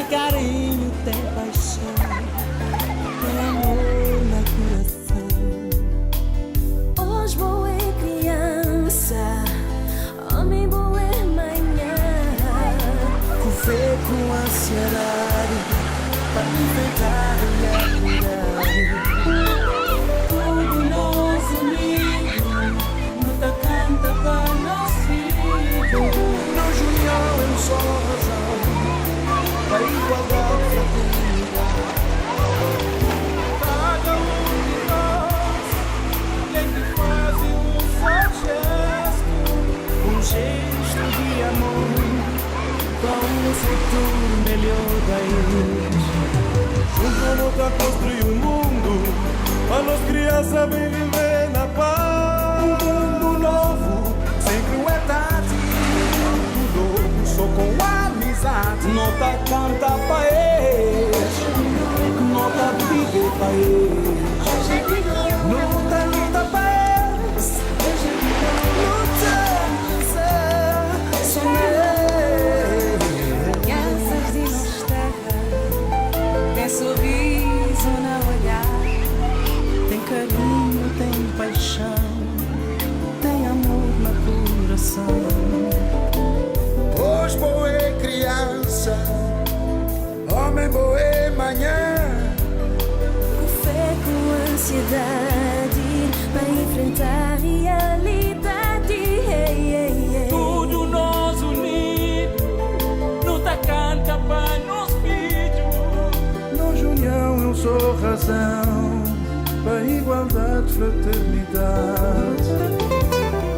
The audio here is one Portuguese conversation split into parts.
carinho, tem paixão, tem amor no coração. Hoje boa é criança, homem boa é manhã. Com fé, com ansiedade, para enfrentar e cuidar. Tudo nos unido, luta canta para nós filhos. Nós união é uma só razão, para igualdade e fraternidade. Cada um de nós tem que fazer um gesto de amor, para um futuro melhor para eles. Juntos lutar construir um mundo, para nós crianças bem viver na paz. Um mundo novo, sem crueldade, um mundo novo, só com amizade. Nota canta para eles, nota vive para eles. Nota luta para eles, luta, Crianças de nossa terra, tem sorriso no olhar, tem carinho, tem paixão, tem amor no coração. Hoje boa é criança, homem boa é manhã. com fé, com ansiedade, para enfrentar a realidade. Tudo nós unidos, luta canta para nós filhos. Nós união é uma só razão, para igualdade e fraternidade.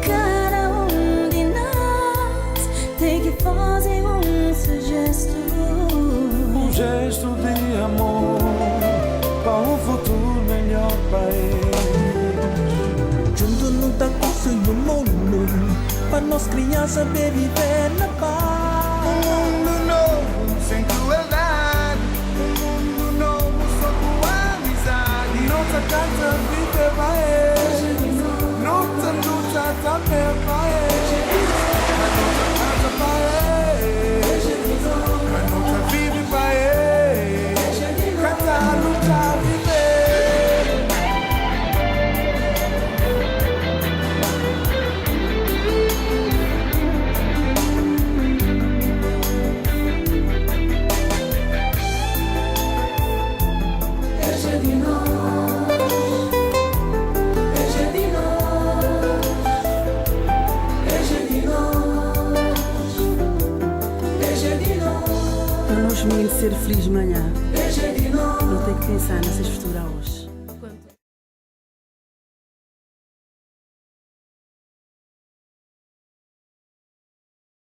Cada um de nós tem que fazer um gesto. Um gesto de amor, para um futuro melhor para eles. Juntos luta construir um mundo, para nós crianças bem viver na paz. Um mundo novo, sem crueldade. Um mundo novo, só com amizade. Nossa casa vive para eles, Nossa luta também para eles. a nossa casa para eles, A nossa vive para eles. cada luta viver. Para nós meninos ser felizes de manhã, não tem que pensar nessas futuras hoje.